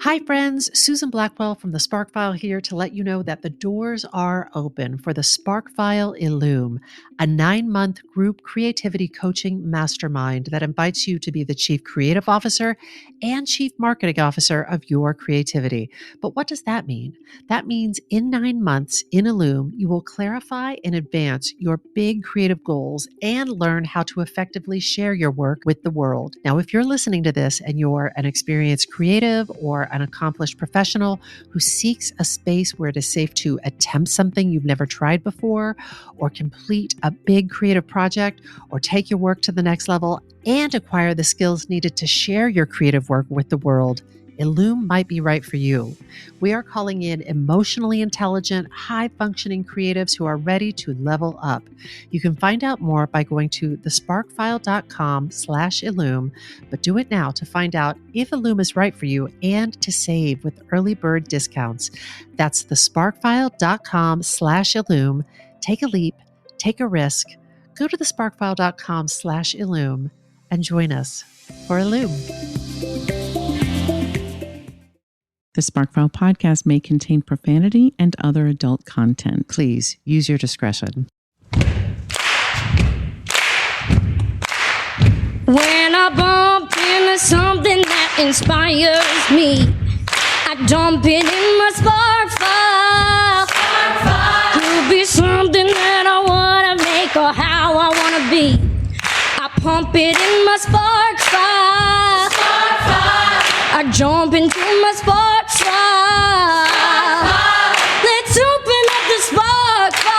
Hi, friends. Susan Blackwell from the Spark File here to let you know that the doors are open for the Spark File Illume, a 9-month group creativity coaching mastermind that invites you to be the Chief Creative Officer and Chief Marketing Officer of your creativity. But what does that mean? That means in 9 months in Illume, you will clarify and advance your big creative goals and learn how to effectively share your work with the world. Now, if you're listening to this and you're an experienced creative or an accomplished professional who seeks a space where it is safe to attempt something you've never tried before, or complete a big creative project, or take your work to the next level and acquire the skills needed to share your creative work with the world, Illume might be right for you. We are calling in emotionally intelligent, high-functioning creatives who are ready to level up. You can find out more by going to thesparkfile.com/Illume, but do it now to find out if Illume is right for you and to save with early bird discounts. That's thesparkfile.com/Illume. Take a leap, take a risk. Go to thesparkfile.com/Illume and join us for Illume. The Sparkfile podcast may contain profanity and other adult content. Please use your discretion. When I bump into something that inspires me, I dump it in my spark file. Could be something that I want to make or how I want to be. I pump it in my spark file. I jump into my spark file. Let's open up the spark file.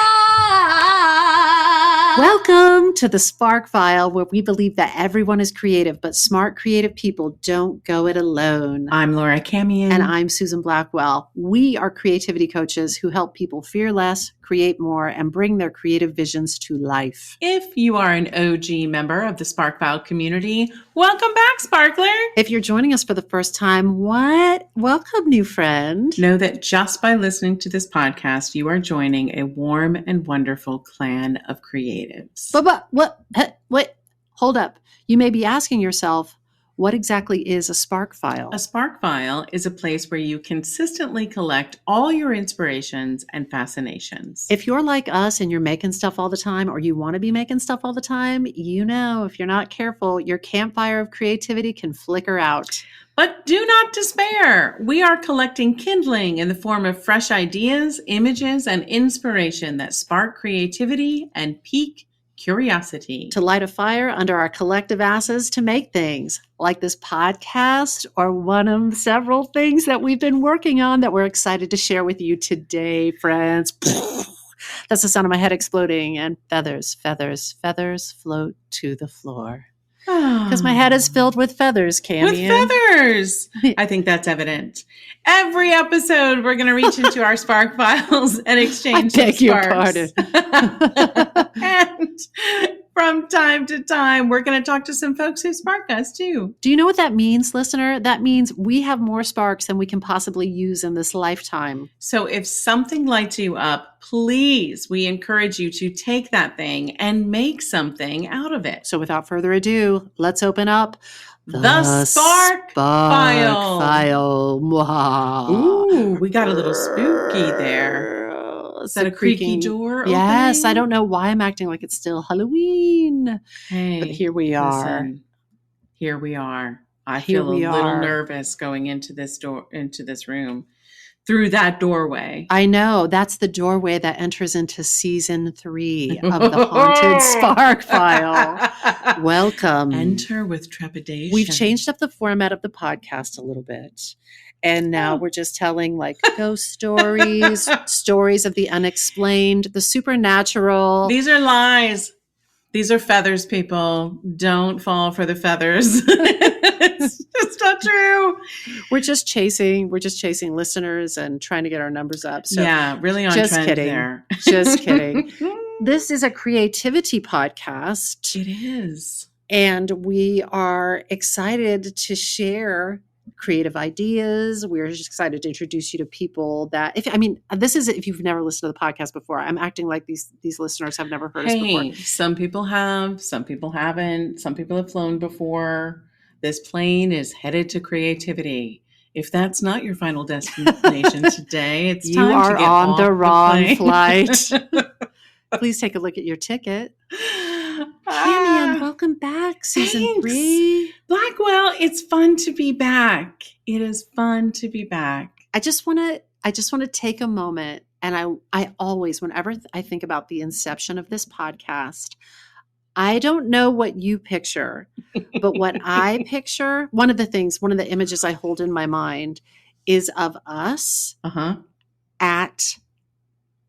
Welcome to the Spark File, where we believe that everyone is creative, but smart creative people don't go it alone. I'm Laura Camion. And I'm Susan Blackwell. We are creativity coaches who help people fear less, create more, and bring their creative visions to life. If you are an OG member of the Sparkfile community, welcome back, Sparkler. If you're joining us for the first time, welcome, new friend. Know that just by listening to this podcast, you are joining a warm and wonderful clan of creatives. What? Hold up. You may be asking yourself, what exactly is a Spark File? A Spark File is a place where you consistently collect all your inspirations and fascinations. If you're like us and you're making stuff all the time, or you want to be making stuff all the time, you know, if you're not careful, your campfire of creativity can flicker out. But do not despair. We are collecting kindling in the form of fresh ideas, images, and inspiration that spark creativity and pique curiosity. To light a fire under our collective asses to make things like this podcast, or one of several things that we've been working on that we're excited to share with you today, friends. That's the sound of my head exploding, and feathers float to the floor. Because my head is filled with feathers, Cami. With feathers! I think that's evident. Every episode, we're going to reach into our Spark Files and exchange I beg your pardon. And from time to time, we're going to talk to some folks who spark us, too. Do you know what that means, listener? That means we have more sparks than we can possibly use in this lifetime. So if something lights you up, please, we encourage you to take that thing and make something out of it. So without further ado, let's open up the Spark File. Ooh, we got a little spooky there. Is that a creaky door? Yes, opening? I don't know why I'm acting like it's still Halloween. Hey, but here we are. Listen, here we are. I feel a little nervous going into this room. Through that doorway. I know. That's the doorway that enters into season 3 of the Haunted Spark File. Welcome. Enter with trepidation. We've changed up the format of the podcast a little bit. And now we're just telling like ghost stories, stories of the unexplained, the supernatural. These are lies. These are feathers, people. Don't fall for the feathers. It's not true. We're just chasing listeners and trying to get our numbers up. So yeah, really on just trend kidding. there. Just kidding. This is a creativity podcast. It is. And we are excited to share creative ideas. We're just excited to introduce you to people that, this is, if you've never listened to the podcast before, I'm acting like these listeners have never heard us before. Some people have, some people haven't, some people have flown before. This plane is headed to creativity. If that's not your final destination today, it's You time are to get on off the wrong plane. flight. Please take a look at your ticket. Canyon, welcome back, season thanks. 3. Blackwell, it's fun to be back. It is fun to be back. I just want to take a moment, and I always, whenever I think about the inception of this podcast, I don't know what you picture, but what I picture, one of the images I hold in my mind is of us at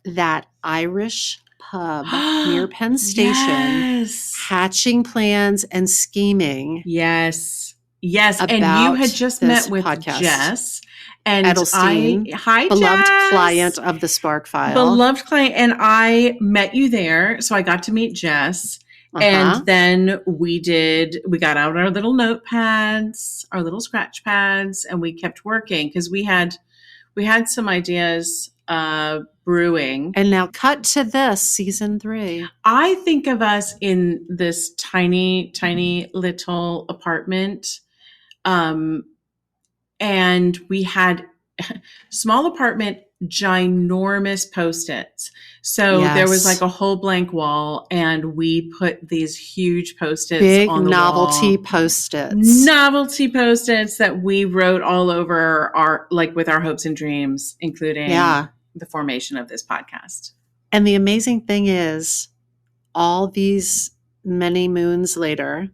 that Irish pub near Penn Station, Yes. hatching plans and scheming. Yes. And you about had just this met with podcast. Jess and Edelstein, hi, beloved Jess. client of the Spark File. Beloved client. And I met you there. So I got to meet Jess. And then we got out our little notepads, our little scratch pads, and we kept working because we had some ideas brewing. And now cut to this, season 3. I think of us in this tiny, tiny little apartment. And we had small apartment, ginormous Post-its. So there was like a whole blank wall, and we put these huge Post-its big on the novelty wall. Post-its. Novelty Post-its that we wrote all over with our hopes and dreams, including the formation of this podcast. And the amazing thing is, all these many moons later,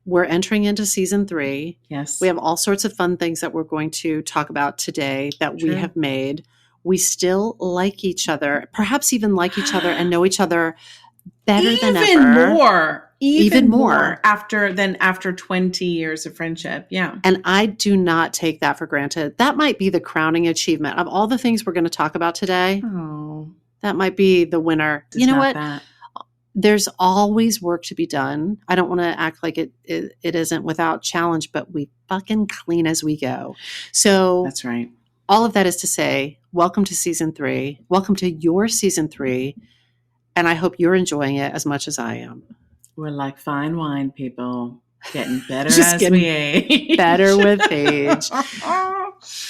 we're entering into season 3. Yes. We have all sorts of fun things that we're going to talk about today that we have made. We still like each other, perhaps even like each other and know each other better than ever. Even more after 20 years of friendship. Yeah. And I do not take that for granted. That might be the crowning achievement of all the things we're going to talk about today. Oh, that might be the winner. You know what? There's always work to be done. I don't want to act like it isn't without challenge, but we fucking clean as we go. So that's right. All of that is to say, welcome to season 3. Welcome to your season 3. And I hope you're enjoying it as much as I am. We're like fine wine, people. Getting better as we age. Better with age.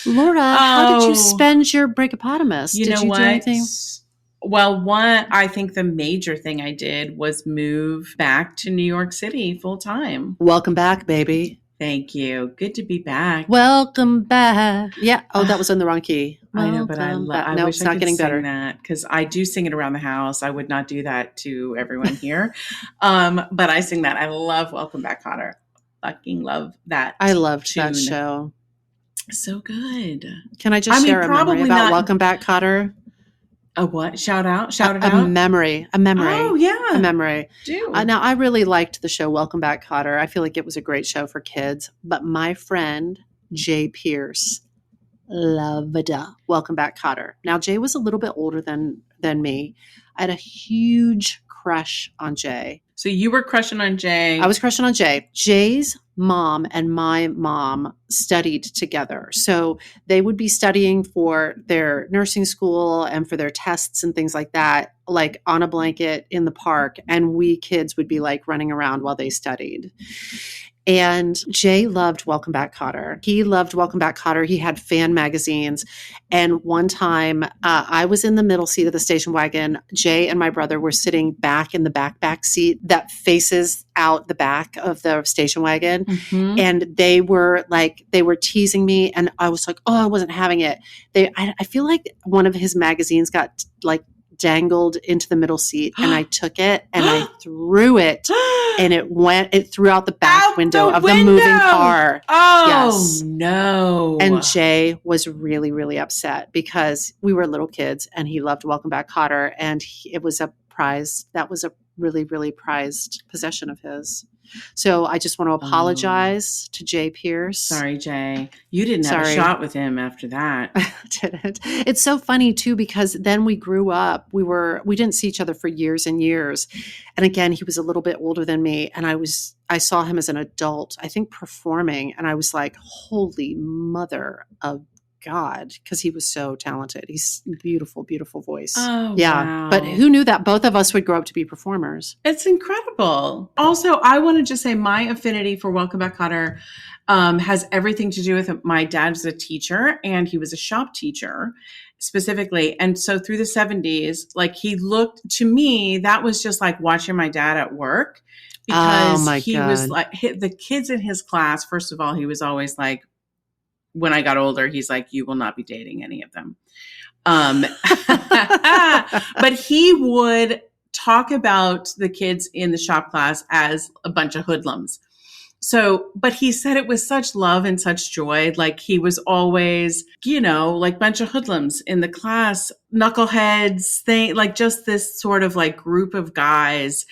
Laura, how did you spend your breakopotamus? Did you do anything? Well, I think the major thing I did was move back to New York City full time. Welcome back, baby. Thank you. Good to be back. Welcome back. Yeah. Oh, that was in the wrong key. I know, but I wish it's not getting better. That because I do sing it around the house. I would not do that to everyone here, but I sing that. I love Welcome Back, Cotter. Fucking love that. I loved that show. So good. Can I just share a memory about Welcome Back, Cotter? A what? Shout it out? A memory. Oh, yeah. A memory. Do. Now, I really liked the show Welcome Back, Cotter. I feel like it was a great show for kids. But my friend, Jay Pierce, loved Welcome Back, Cotter. Now, Jay was a little bit older than me. I had a huge crush on Jay. So you were crushing on Jay. I was crushing on Jay. Jay's mom and my mom studied together. So they would be studying for their nursing school and for their tests and things like that, like on a blanket in the park. And we kids would be like running around while they studied. And Jay loved Welcome Back, Cotter. He loved Welcome Back, Cotter. He had fan magazines. And one time I was in the middle seat of the station wagon. Jay and my brother were sitting back in the back seat that faces out the back of the station wagon. Mm-hmm. And they were teasing me. And I was like, oh, I wasn't having it. I feel like one of his magazines got like dangled into the middle seat, and I took it and I threw it, and it threw out the back window of the moving car. Oh, yes. No. And Jay was really, really upset because we were little kids and he loved Welcome Back, Cotter, and it was a prize. That was a really, really prized possession of his. So I just want to apologize to Jay Pierce. Sorry, Jay. You didn't have a shot with him after that. Didn't. It's so funny too, because then we grew up. We didn't see each other for years and years. And again, he was a little bit older than me. And I saw him as an adult, I think, performing. And I was like, holy mother of God, because he was so talented. He's beautiful, beautiful voice. Oh, yeah. wow. But who knew that both of us would grow up to be performers? It's incredible. Also, I want to just say my affinity for Welcome Back, Kotter has everything to do with my dad's a teacher, and he was a shop teacher specifically. And so through the 70s, like he looked to me, that was just like watching my dad at work, because he was like the kids in his class. First of all, he was always like, when I got older, he's like, you will not be dating any of them. But he would talk about the kids in the shop class as a bunch of hoodlums. So, but he said it with such love and such joy. Like he was always, like bunch of hoodlums in the class, knuckleheads, like just this sort of like group of guys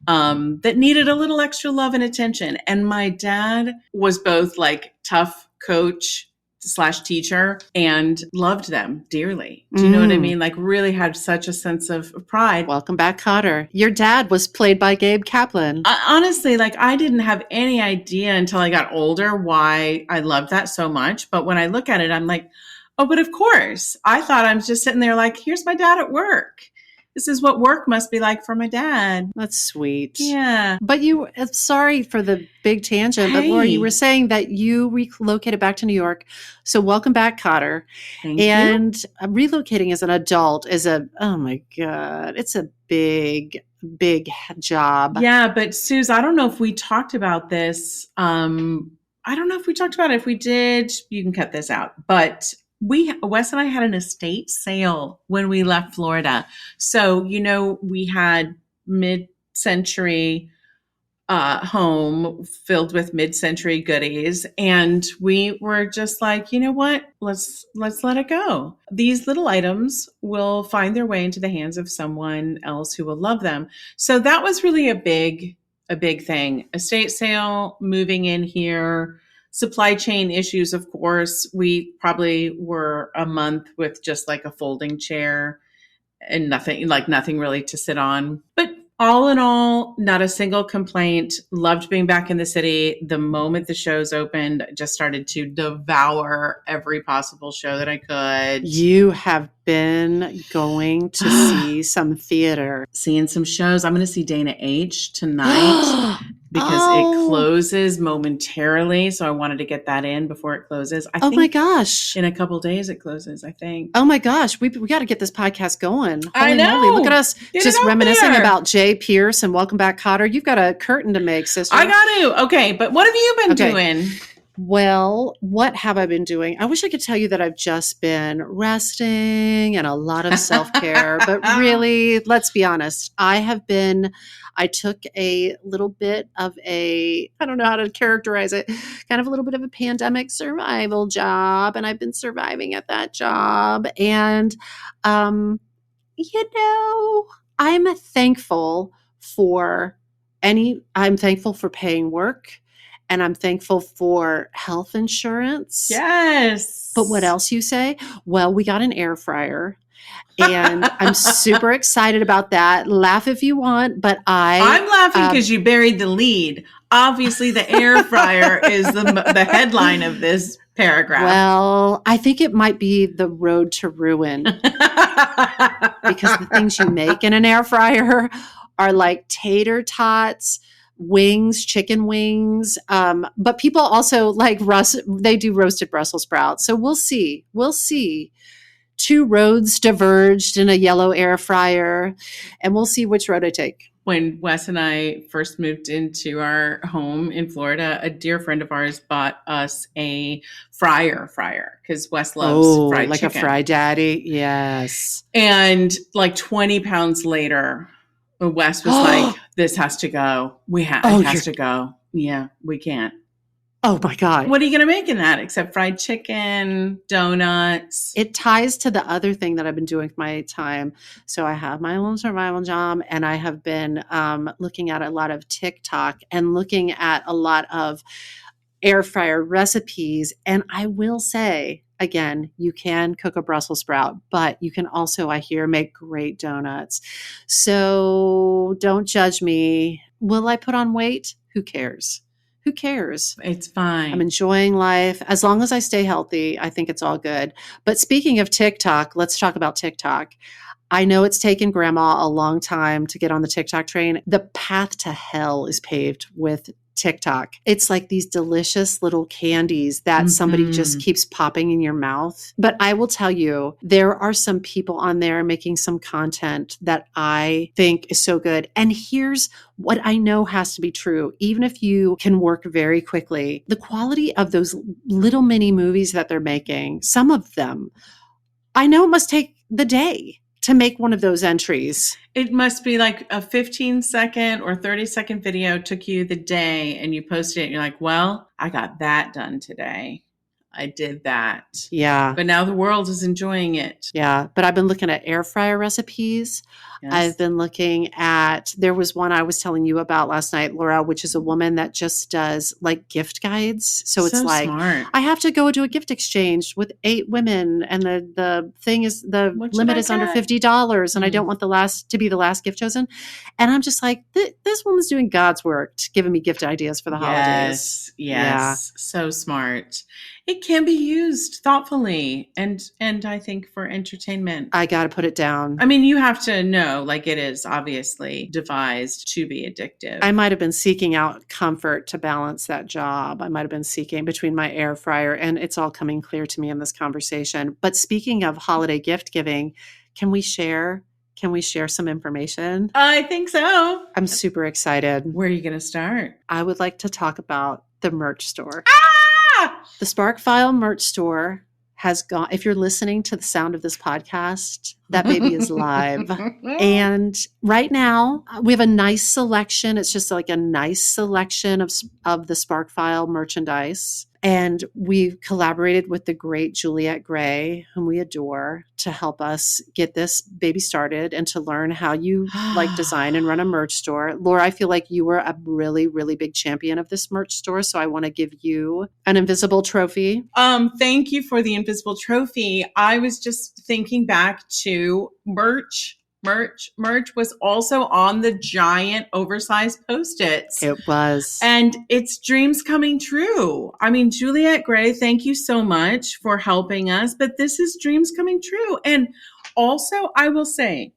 that needed a little extra love and attention. And my dad was both like tough coach / teacher and loved them dearly. Do you know what I mean? Like really had such a sense of pride. Welcome Back, Kotter. Your dad was played by Gabe Kaplan. Honestly, like I didn't have any idea until I got older why I loved that so much. But when I look at it, I'm like, oh, but of course. I thought I was just sitting there like, here's my dad at work. This is what work must be like for my dad. That's sweet. Yeah. But sorry for the big tangent, but Laura, you were saying that you relocated back to New York. So welcome back, Kotter. Thank you. Relocating as an adult is oh my God, it's a big, big job. Yeah, but Suze, I don't know if we talked about this. I don't know if we talked about it. If we did, you can cut this out. But Wes and I had an estate sale when we left Florida. So, we had mid-century home filled with mid-century goodies. And we were just like, you know what? Let's let it go. These little items will find their way into the hands of someone else who will love them. So that was really a big thing. Estate sale, moving in here. Supply chain issues, of course. We probably were a month with just like a folding chair and nothing really to sit on. But all in all, not a single complaint. Loved being back in the city. The moment the shows opened, I just started to devour every possible show that I could. You have been going to see some theater. Seeing some shows. I'm going to see Dana H tonight. Because it closes momentarily. So I wanted to get that in before it closes. I think my gosh. In a couple days it closes, I think. Oh my gosh. We got to get this podcast going. I know. Moly. Look at us just reminiscing about Jay Pierce and Welcome Back, Kotter. You've got a curtain to make, sister. I got to. Okay. But what have you been doing? Well, what have I been doing? I wish I could tell you that I've just been resting and a lot of self-care, but really, let's be honest. I took a little bit of I don't know how to characterize it, kind of a little bit of a pandemic survival job, and I've been surviving at that job. And, I'm thankful for paying work. And I'm thankful for health insurance. Yes. But what else you say? Well, we got an air fryer. And I'm super excited about that. Laugh if you want, but I'm laughing because you buried the lead. Obviously, the air fryer is the headline of this paragraph. Well, I think it might be the road to ruin. Because the things you make in an air fryer are like tater tots, wings, chicken wings. But people also like they do roasted Brussels sprouts. So we'll see. Two roads diverged in a yellow air fryer, and we'll see which road I take. When Wes and I first moved into our home in Florida, a dear friend of ours bought us a fryer because Wes loves fried like chicken. A fry daddy. Yes. And like 20 pounds later, Wes was like, this has to go. It has to go. Yeah, we can't. Oh my God. What are you going to make in that except fried chicken, donuts? It ties to the other thing that I've been doing with my time. So I have my own survival job, and I have been looking at a lot of TikTok and looking at a lot of air fryer recipes. And I will say, again, you can cook a Brussels sprout, but you can also, I hear, make great donuts. So don't judge me. Will I put on weight? Who cares? who cares? It's fine. I'm enjoying life. As long as I stay healthy, I think it's all good. But speaking of TikTok, let's talk about TikTok. I know it's taken grandma a long time to get on the TikTok train. The path to hell is paved with TikTok. It's like these delicious little candies that somebody just keeps popping in your mouth. But I will tell you, there are some people on there making some content that I think is so good. And here's what I know has to be true. Even if you can work very quickly, the quality of those little mini movies that they're making, some of them, I know it must take the day to make one of those entries. It must be like a 15-second or 30-second video took you the day and you posted it and you're like, well, I got that done today. I did that. Yeah. But now the world is enjoying it. Yeah. But I've been looking at air fryer recipes. Yes. I've been looking at, there was one I was telling you about last night, Laura, which is a woman that just does like gift guides. So it's like, smart. I have to go to a gift exchange with 8 women and the thing is, the limit is under $50 and I don't want the last to be the last gift chosen. And I'm just like, this woman's doing God's work, giving me gift ideas for the holidays. Yes. Yeah. So smart. It can be used thoughtfully and I think for entertainment. I got to put it down. I mean, you have to know, like, it is obviously devised to be addictive. I might have been seeking out comfort to balance that job. I might have been seeking between my air fryer, and it's all coming clear to me in this conversation. But speaking of holiday gift giving, can we share some information? I think so. I'm super excited. Where are you going to start? I would like to talk about the merch store. Ah! The Sparkfile merch store has gone, if you're listening to the sound of this podcast, that baby is live. And right now we have a nice selection. It's just like a nice selection of the Sparkfile merchandise. And we've collaborated with the great Juliette Gray, whom we adore, to help us get this baby started and to learn how you like design and run a merch store. Laura, I feel like you were a really, really big champion of this merch store. So I want to give you an invisible trophy. Thank you for the invisible trophy. I was just thinking back to merch. Merch was also on the giant oversized Post-its. It was. And it's dreams coming true. I mean, Juliette Gray, thank you so much for helping us, but this is dreams coming true. And also, I will say,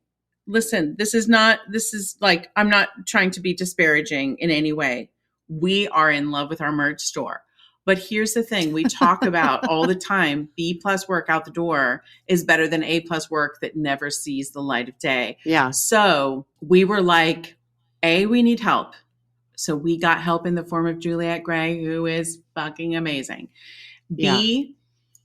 listen, I'm not trying to be disparaging in any way. We are in love with our merch store. But here's the thing we talk about all the time, B+ work out the door is better than A+ work that never sees the light of day. Yeah. So we were like, A, we need help. So we got help in the form of Juliette Gray, who is fucking amazing. B,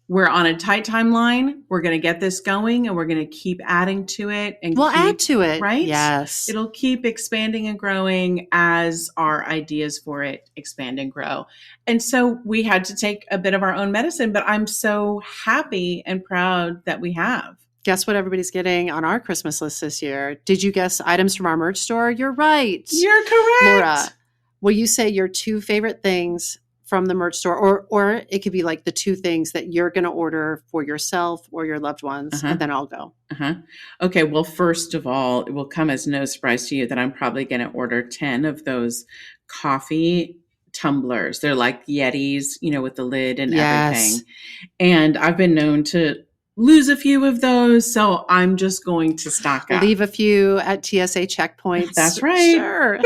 we're on a tight timeline. We're going to get this going and we're going to keep adding to it. And we'll add to it. Right? Yes. It'll keep expanding and growing as our ideas for it expand and grow. And so we had to take a bit of our own medicine, but I'm so happy and proud that we have. Guess what everybody's getting on our Christmas list this year? Did you guess items from our merch store? You're right. You're correct. Laura, will you say your 2 favorite things from the merch store, or it could be like the 2 things that you're going to order for yourself or your loved ones, and then I'll go. Okay. Well, first of all, it will come as no surprise to you that I'm probably going to order 10 of those coffee tumblers. They're like Yetis, with the lid and everything. And I've been known to lose a few of those, so I'm just going to stock up. Leave a few at TSA checkpoints. That's right. Sure.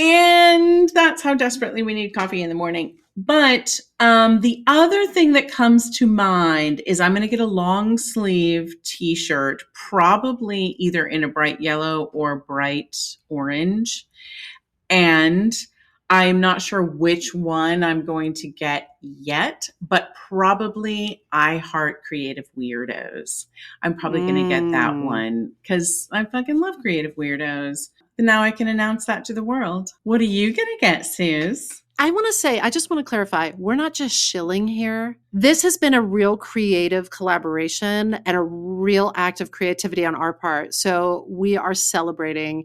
And that's how desperately we need coffee in the morning. But the other thing that comes to mind is I'm going to get a long sleeve t-shirt, probably either in a bright yellow or bright orange. And I'm not sure which one I'm going to get yet, but probably I Heart Creative Weirdos. I'm probably going to get that one because I fucking love creative weirdos. And now I can announce that to the world. What are you going to get, Suze? I just want to clarify, we're not just shilling here. This has been a real creative collaboration and a real act of creativity on our part. So we are celebrating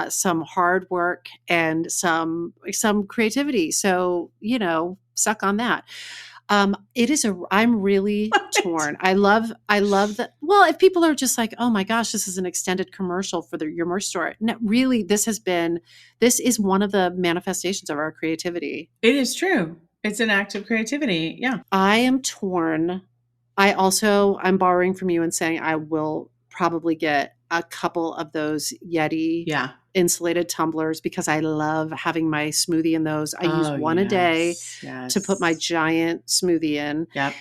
some hard work and some creativity. So, suck on that. I'm really torn. I love that. Well, if people are just like, oh my gosh, this is an extended commercial for your merch store. No, really, this is one of the manifestations of our creativity. It is true. It's an act of creativity. Yeah. I am torn. I'm borrowing from you and saying I will probably get a couple of those Yeti insulated tumblers because I love having my smoothie in those. I use one a day to put my giant smoothie in. Yep.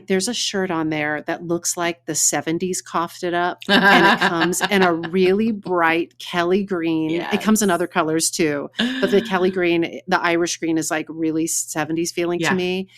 There's a shirt on there that looks like the 70s coughed it up, and it comes in a really bright Kelly green. Yes. It comes in other colors too, but the Kelly green, the Irish green is like really 70s feeling to me.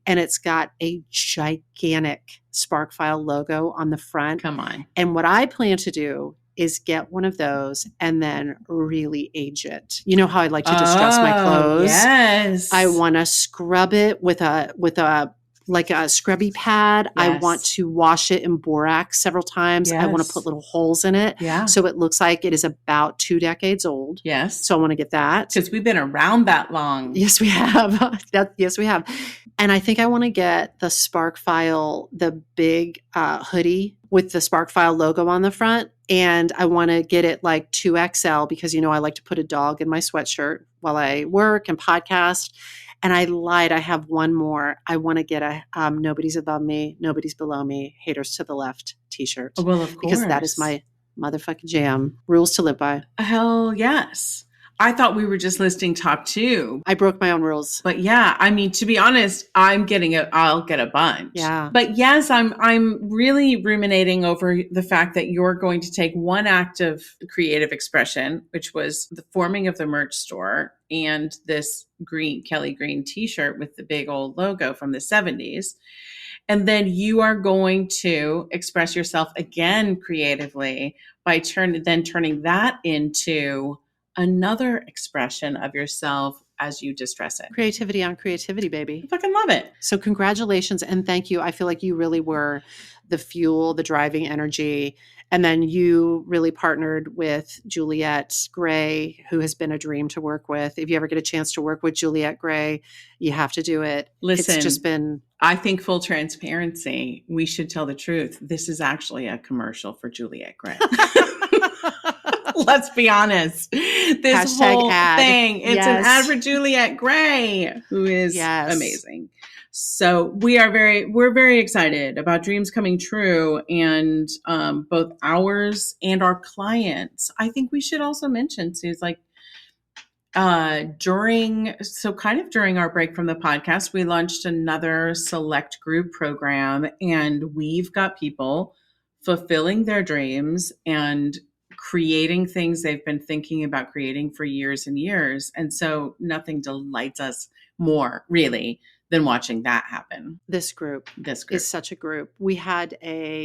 And it's got a gigantic Sparkfile logo on the front. Come on. And what I plan to do is get one of those and then really age it. You know how I like to distress my clothes? Yes. I want to scrub it with a like a scrubby pad. Yes. I want to wash it in borax several times. Yes. I want to put little holes in it. Yeah. So it looks like it is about 2 decades old. Yes. So I want to get that. Because we've been around that long. Yes, we have. Yes, we have. And I think I want to get the Sparkfile, the big hoodie with the Sparkfile logo on the front. And I want to get it like 2XL because, I like to put a dog in my sweatshirt while I work and podcast. And I lied. I have one more. I want to get a Nobody's Above Me, Nobody's Below Me, Haters to the Left t-shirt. Oh, well, of course. Because that is my motherfucking jam. Rules to live by. Hell yes. I thought we were just listing top 2. I broke my own rules. But yeah, I mean, to be honest, I'll get a bunch. Yeah. But yes, I'm really ruminating over the fact that you're going to take one act of creative expression, which was the forming of the merch store and this Kelly green t-shirt with the big old logo from the 70s. And then you are going to express yourself again creatively by turning that into another expression of yourself as you distress it. Creativity on creativity, baby. I fucking love it. So congratulations and thank you. I feel like you really were the fuel, the driving energy. And then you really partnered with Juliette Gray, who has been a dream to work with. If you ever get a chance to work with Juliette Gray, you have to do it. Listen, it's just been... I think full transparency, we should tell the truth. This is actually a commercial for Juliette Gray. Let's be honest. This whole thing, it's an ad for Juliette Gray, who is amazing. So we're very excited about dreams coming true, and both ours and our clients. I think we should also mention, Sue's like, during our break from the podcast, we launched another select group program, and we've got people fulfilling their dreams and creating things they've been thinking about creating for years and years. And so nothing delights us more, really, than watching that happen. This group is such a group. We're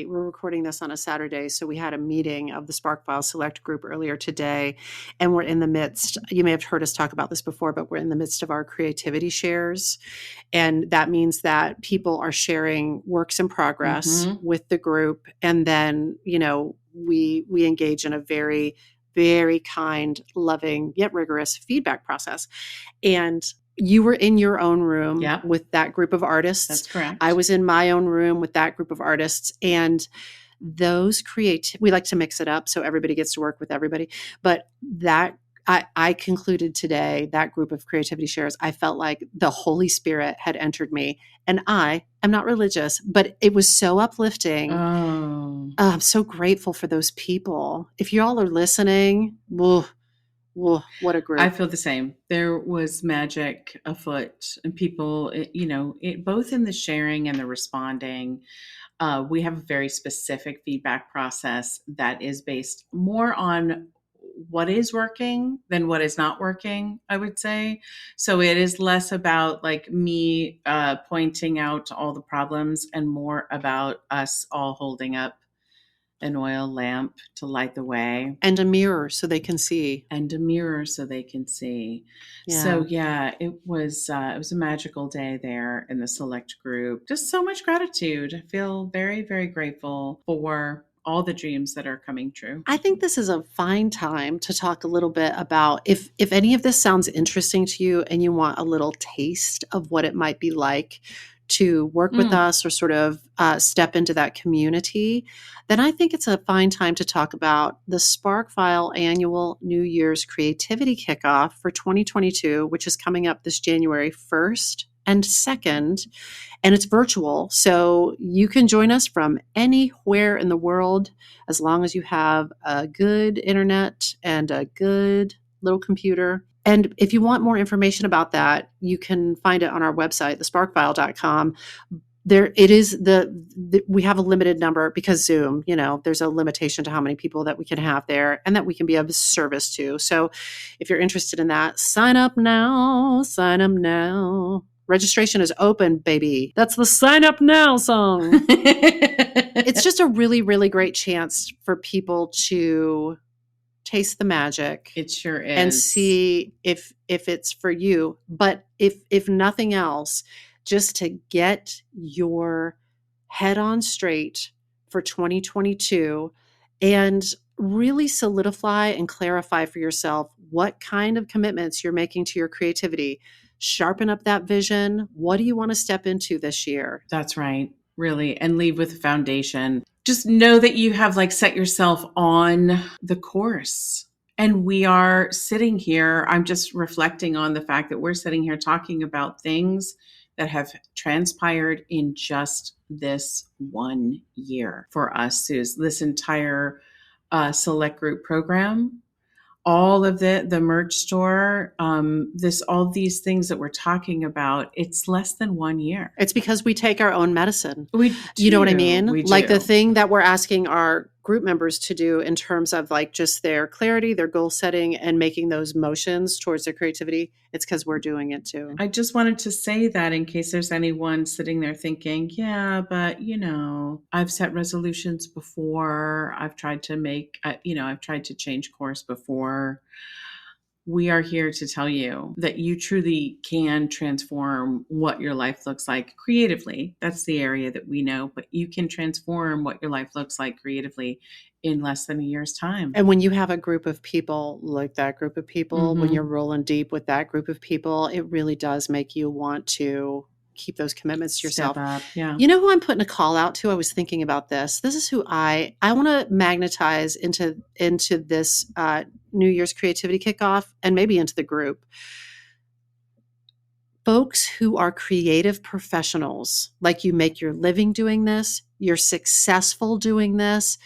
recording this on a Saturday, so we had a meeting of the Sparkfile Select group earlier today, and we're in the midst, you may have heard us talk about this before, but we're in the midst of our creativity shares. And that means that people are sharing works in progress with the group. And then, we engage in a very, very kind, loving, yet rigorous feedback process. And you were in your own room with that group of artists. That's correct. I was in my own room with that group of artists. And those we like to mix it up so everybody gets to work with everybody. But I concluded today, that group of creativity shares, I felt like the Holy Spirit had entered me. And I am not religious, but it was so uplifting. Oh. I'm so grateful for those people. If you all are listening, what a group. I feel the same. There was magic afoot, and people, both in the sharing and the responding. We have a very specific feedback process that is based more on what is working than what is not working, I would say. So it is less about like me pointing out all the problems and more about us all holding up an oil lamp to light the way. And a mirror so they can see. Yeah. So it was a magical day there in the select group. Just so much gratitude. I feel very, very grateful for all the dreams that are coming true. I think this is a fine time to talk a little bit about if any of this sounds interesting to you and you want a little taste of what it might be like to work with us or sort of step into that community, then I think it's a fine time to talk about the SparkFile annual New Year's Creativity Kickoff for 2022, which is coming up this January 1st and 2nd. And it's virtual, so you can join us from anywhere in the world as long as you have a good internet and a good little computer. And if you want more information about that, you can find it on our website, thesparkfile.com. There it is. We have a limited number because Zoom, there's a limitation to how many people that we can have there and that we can be of service to. So if you're interested in that, sign up now. Sign up now. Registration is open, baby. That's the sign up now song. It's just a really, really great chance for people to taste the magic. It sure is. And see if it's for you. But if nothing else, just to get your head on straight for 2022 and really solidify and clarify for yourself what kind of commitments you're making to your creativity. Sharpen up that vision. What do you want to step into this year? That's right. Really. And leave with a foundation. Just know that you have set yourself on the course. And we are sitting here. I'm just reflecting on the fact that we're sitting here talking about things that have transpired in just this 1 year for us, Suze. This entire select group program, all of the merch store, all these things that we're talking about, it's less than 1 year. It's because we take our own medicine. We do. You know what I mean? We do. Like the thing that we're asking our group members to do in terms of just their clarity, their goal setting, and making those motions towards their creativity, it's because we're doing it too. I just wanted to say that in case there's anyone sitting there thinking, yeah, but I've set resolutions before. I've tried to change course before. We are here to tell you that you truly can transform what your life looks like creatively. That's the area that we know, but you can transform what your life looks like creatively in less than a year's time. And when you have a group of people like that group of people, when you're rolling deep with that group of people, it really does make you want to keep those commitments to yourself. Step up, yeah. You know who I'm putting a call out to? I was thinking about this. This is who I want to magnetize into this New Year's Creativity Kickoff and maybe into the group. Folks who are creative professionals, like you make your living doing this, you're successful doing this,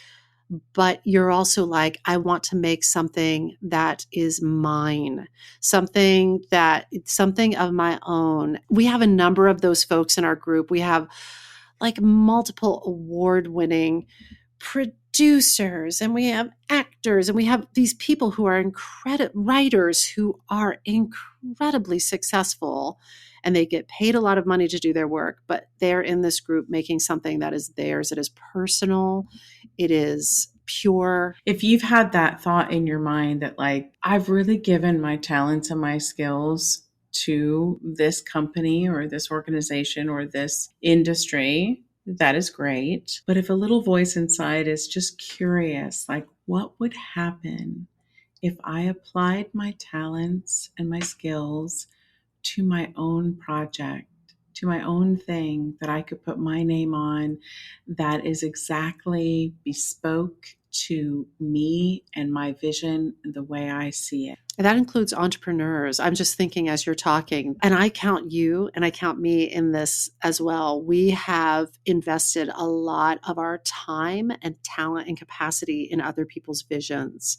but you're also I want to make something that is mine, something of my own. We have a number of those folks in our group. We have multiple award-winning producers, and we have actors, and we have these people who are writers who are incredibly successful, and they get paid a lot of money to do their work, but they're in this group making something that is theirs. It is personal. It is pure. If you've had that thought in your mind that I've really given my talents and my skills to this company or this organization or this industry, that is great. But if a little voice inside is just curious, what would happen if I applied my talents and my skills to my own project, to my own thing that I could put my name on, that is exactly bespoke to me and my vision the way I see it. And that includes entrepreneurs. I'm just thinking as you're talking, and I count you and I count me in this as well. We have invested a lot of our time and talent and capacity in other people's visions.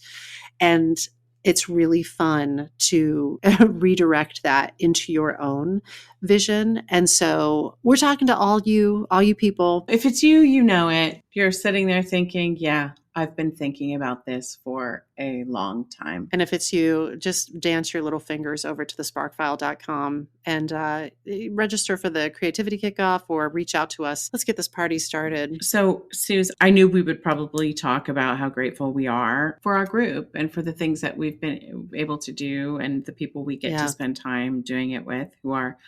And it's really fun to redirect that into your own vision. And so we're talking to all you people. If it's you, you know it. You're sitting there thinking, yeah, I've been thinking about this for a long time. And if it's you, just dance your little fingers over to thesparkfile.com and register for the creativity kickoff or reach out to us. Let's get this party started. So, Suze, I knew we would probably talk about how grateful we are for our group and for the things that we've been able to do and the people we get to spend time doing it with who are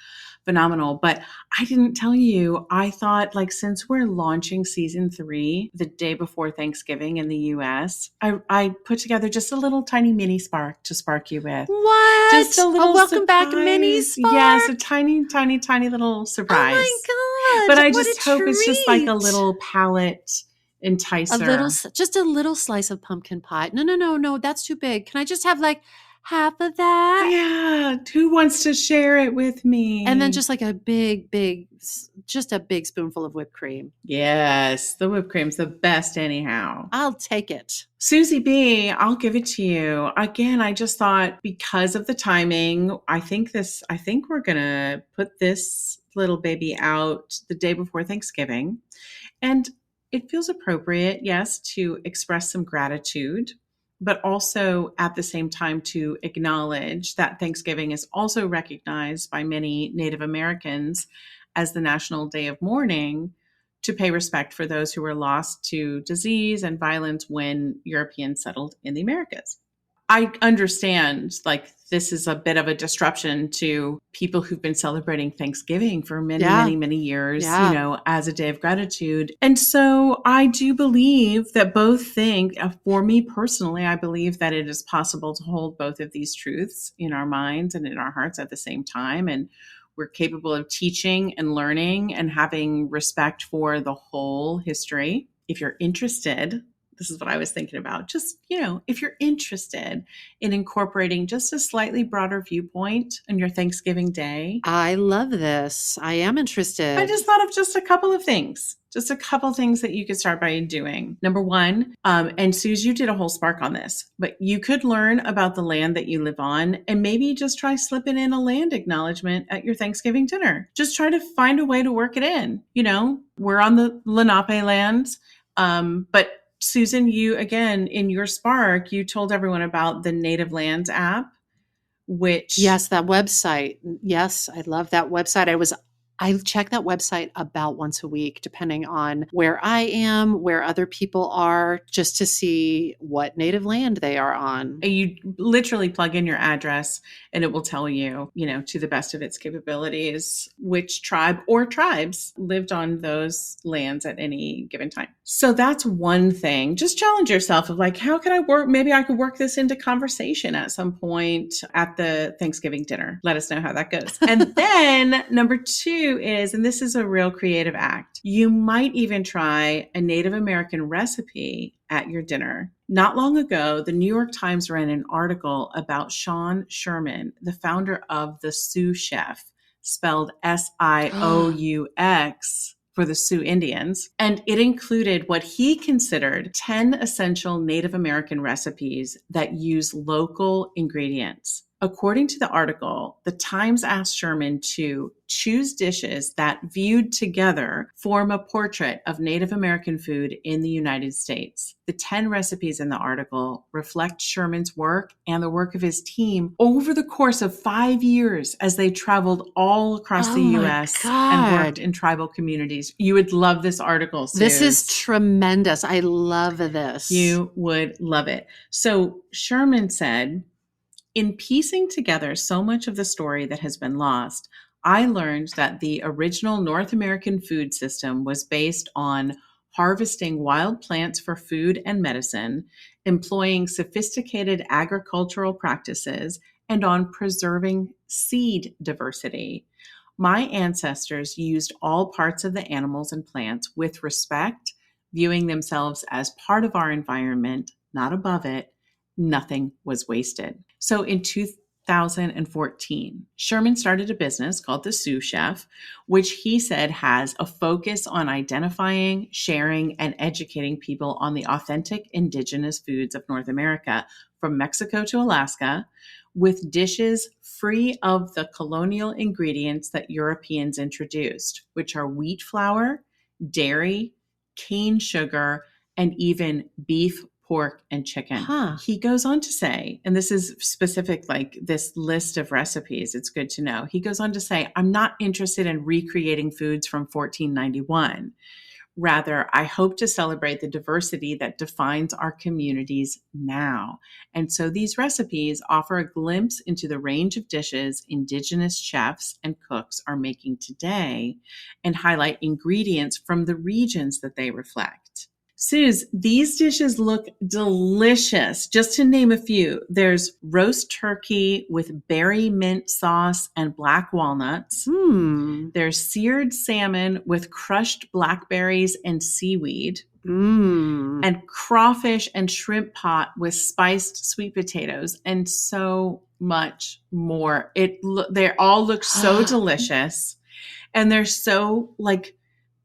phenomenal. But I didn't tell you, I thought, like, since we're launching season 3 the day before Thanksgiving in the US, I put together just a little tiny mini spark to spark you with. What? Just a little welcome back, surprise. mini spark. Yes, a tiny, tiny, tiny little surprise. Oh my God. But I just hope it's just like a little palate enticer. Just a little slice of pumpkin pie. No, that's too big. Can I just have like half of that? Yeah. Who wants to share it with me? And then just like a big spoonful of whipped cream. Yes. The whipped cream's the best anyhow. I'll take it. Susie B, I'll give it to you. Again, I just thought because of the timing, I think we're going to put this little baby out the day before Thanksgiving. And it feels appropriate, yes, to express some gratitude, but also at the same time to acknowledge that Thanksgiving is also recognized by many Native Americans as the National Day of Mourning, to pay respect for those who were lost to disease and violence when Europeans settled in the Americas. I understand, like, this is a bit of a disruption to people who've been celebrating Thanksgiving for many years, as a day of gratitude. And so I do believe that both think, for me personally, I believe that it is possible to hold both of these truths in our minds and in our hearts at the same time. And we're capable of teaching and learning and having respect for the whole history. If you're interested, this is what I was thinking about. Just, if you're interested in incorporating just a slightly broader viewpoint on your Thanksgiving day. I love this. I am interested. I just thought of just a couple of things that you could start by doing. Number one, and Suze, you did a whole spark on this, but you could learn about the land that you live on and maybe just try slipping in a land acknowledgement at your Thanksgiving dinner. Just try to find a way to work it in. We're on the Lenape lands, but Susan, you, again, in your spark, you told everyone about the Native Lands app, which... Yes, that website. Yes, I love that website. I check that website about once a week, depending on where I am, where other people are, just to see what native land they are on. You literally plug in your address and it will tell you, to the best of its capabilities, which tribe or tribes lived on those lands at any given time. So that's one thing. Just challenge yourself of like, how can I work? Maybe I could work this into conversation at some point at the Thanksgiving dinner. Let us know how that goes. And then number 2 is, and this is a real creative act, you might even try a Native American recipe at your dinner. Not long ago, the New York Times ran an article about Sean Sherman, the founder of the Sioux Chef, spelled SIOUX for the Sioux Indians. And it included what he considered 10 essential Native American recipes that use local ingredients. According to the article, the Times asked Sherman to choose dishes that, viewed together, form a portrait of Native American food in the United States. The 10 recipes in the article reflect Sherman's work and the work of his team over the course of 5 years as they traveled all across the U.S. and worked in tribal communities. You would love this article, Suze. This is tremendous. I love this. You would love it. So Sherman said, "In piecing together so much of the story that has been lost, I learned that the original North American food system was based on harvesting wild plants for food and medicine, employing sophisticated agricultural practices, and on preserving seed diversity. My ancestors used all parts of the animals and plants with respect, viewing themselves as part of our environment, not above it. Nothing was wasted." So in 2014, Sherman started a business called the Sioux Chef, which he said has a focus on identifying, sharing, and educating people on the authentic indigenous foods of North America, from Mexico to Alaska, with dishes free of the colonial ingredients that Europeans introduced, which are wheat flour, dairy, cane sugar, and even beef pork, and chicken. Huh. He goes on to say, and this is specific, like this list of recipes, it's good to know. He goes on to say, I'm not interested in recreating foods from 1491. Rather, I hope to celebrate the diversity that defines our communities now. And so these recipes offer a glimpse into the range of dishes indigenous chefs and cooks are making today and highlight ingredients from the regions that they reflect. Suze, these dishes look delicious. Just to name a few, there's roast turkey with berry mint sauce and black walnuts. There's seared salmon with crushed blackberries and seaweed. And crawfish and shrimp pot with spiced sweet potatoes and so much more. They all look so delicious. And they're so like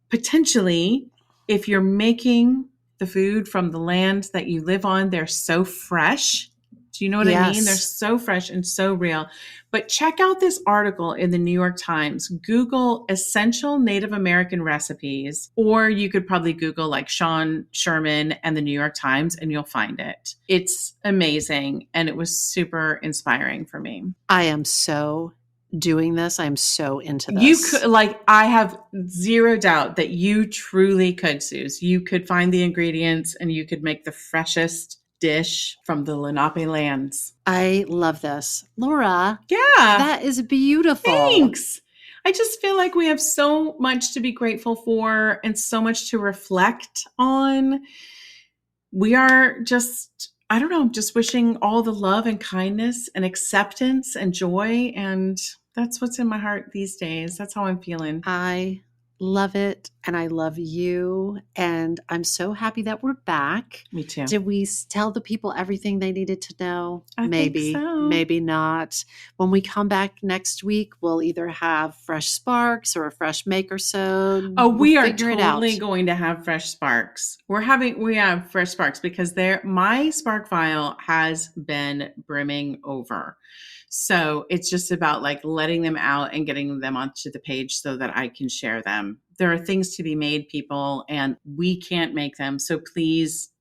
potentially, if you're making the food from the land that you live on, they're so fresh. Do you know what I mean? They're so fresh and so real. But check out this article in the New York Times. Google essential Native American recipes, or you could probably Google like Sean Sherman and the New York Times and you'll find it. It's amazing. And it was super inspiring for me. I am so doing this. I'm so into this. You could, like, I have zero doubt that you truly could, Suze. You could find the ingredients and you could make the freshest dish from the Lenape lands. I love this. Laura. Yeah. That is beautiful. Thanks. I just feel like we have so much to be grateful for and so much to reflect on. We are just, I don't know, just wishing all the love and kindness and acceptance and joy. And that's what's in my heart these days. That's how I'm feeling. I love it. And I love you. And I'm so happy that we're back. Me too. Did we tell the people everything they needed to know? I Maybe, think so. Maybe not. When we come back next week, we'll either have fresh sparks or a fresh maker sode. Oh, we are figure it totally out. going to have fresh sparks. We have fresh sparks because my spark file has been brimming over. So it's just about like letting them out and getting them onto the page so that I can share them. There are things to be made, people, and we can't make them. So please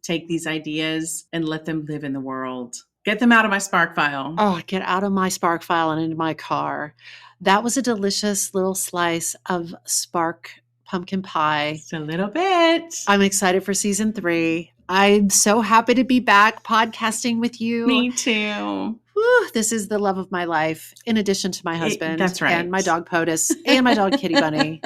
take these ideas and let them live in the world. Get them out of my spark file. Oh, get out of my spark file and into my car. That was a delicious little slice of spark pumpkin pie. Just a little bit. I'm excited for season 3. I'm so happy to be back podcasting with you. Me too. Whew, this is the love of my life, in addition to my husband. That's right. And my dog POTUS and my dog Kitty Bunny.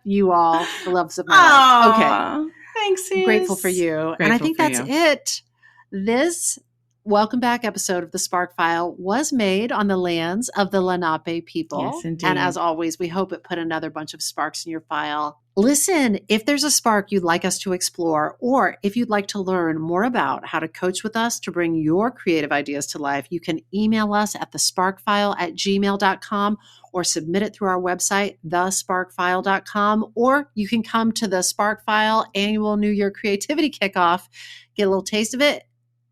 You all, the loves of my life. Okay. Thanks, Suze. Grateful for you. And I think that's it. This welcome back episode of the Spark File was made on the lands of the Lenape people. Yes, indeed. And as always, we hope it put another bunch of sparks in your file. Listen, if there's a spark you'd like us to explore, or if you'd like to learn more about how to coach with us to bring your creative ideas to life, you can email us at thesparkfile@gmail.com or submit it through our website, thesparkfile.com, or you can come to the Spark File annual New Year Creativity Kickoff, get a little taste of it,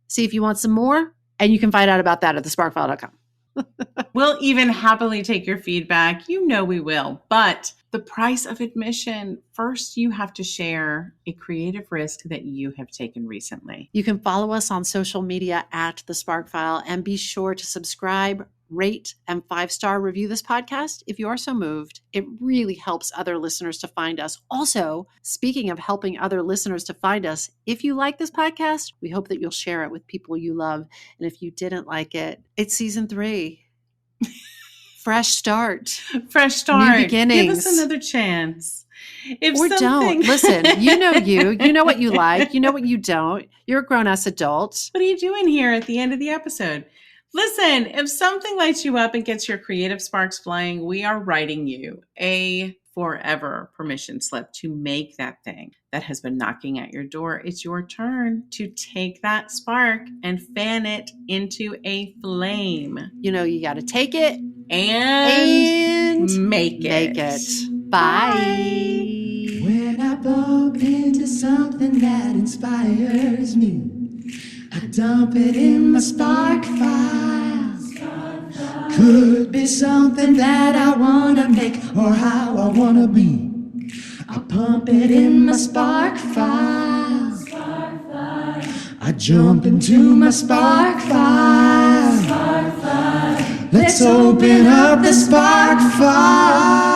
see if you want some more, and you can find out about that at thesparkfile.com. We'll even happily take your feedback. You know we will. But the price of admission, first you have to share a creative risk that you have taken recently. You can follow us on social media at The Spark File, and be sure to subscribe, rate, and 5-star review this podcast if you are so moved. It really helps other listeners to find us. Also, speaking of helping other listeners to find us, if you like this podcast, we hope that you'll share it with people you love. And if you didn't like it, it's season 3. Fresh start. Fresh start. New beginnings. Give us another chance. Or don't. Listen, you know you know what you like, you know what you don't. You're a grown-ass adult. What are you doing here at the end of the episode? Listen, if something lights you up and gets your creative sparks flying, we are writing you a forever permission slip to make that thing that has been knocking at your door. It's your turn to take that spark and fan it into a flame. You know, you got to take it and make it. Bye. When I bump into something that inspires me, I dump it in my spark file. Could be something that I want to make or how I want to be. I pump it in my spark file. jump into my spark fire. Let's open up the spark fire.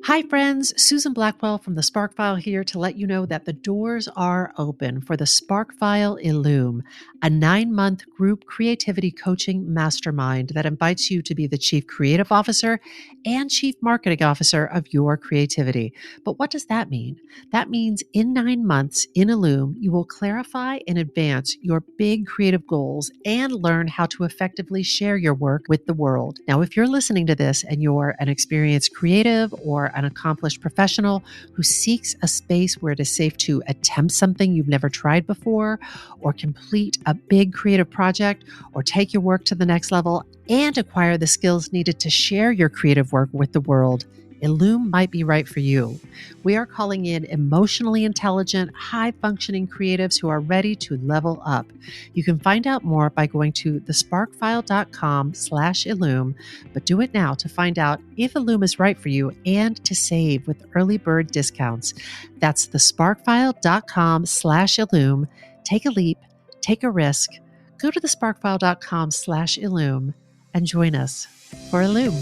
Hi, friends. Susan Blackwell from the Spark File here to let you know that the doors are open for the Spark File Illume, a 9-month group creativity coaching mastermind that invites you to be the Chief Creative Officer and Chief Marketing Officer of your creativity. But what does that mean? That means in 9 months in Illume, you will clarify and advance your big creative goals and learn how to effectively share your work with the world. Now, if you're listening to this and you're an experienced creative or an accomplished professional who seeks a space where it is safe to attempt something you've never tried before, or complete a big creative project, or take your work to the next level and acquire the skills needed to share your creative work with the world, Illume might be right for you. We are calling in emotionally intelligent, high-functioning creatives who are ready to level up. You can find out more by going to thesparkfile.com/Illume, but do it now to find out if Illume is right for you and to save with early bird discounts. That's thesparkfile.com/Illume. Take a leap, take a risk. Go to thesparkfile.com/Illume and join us for Illume.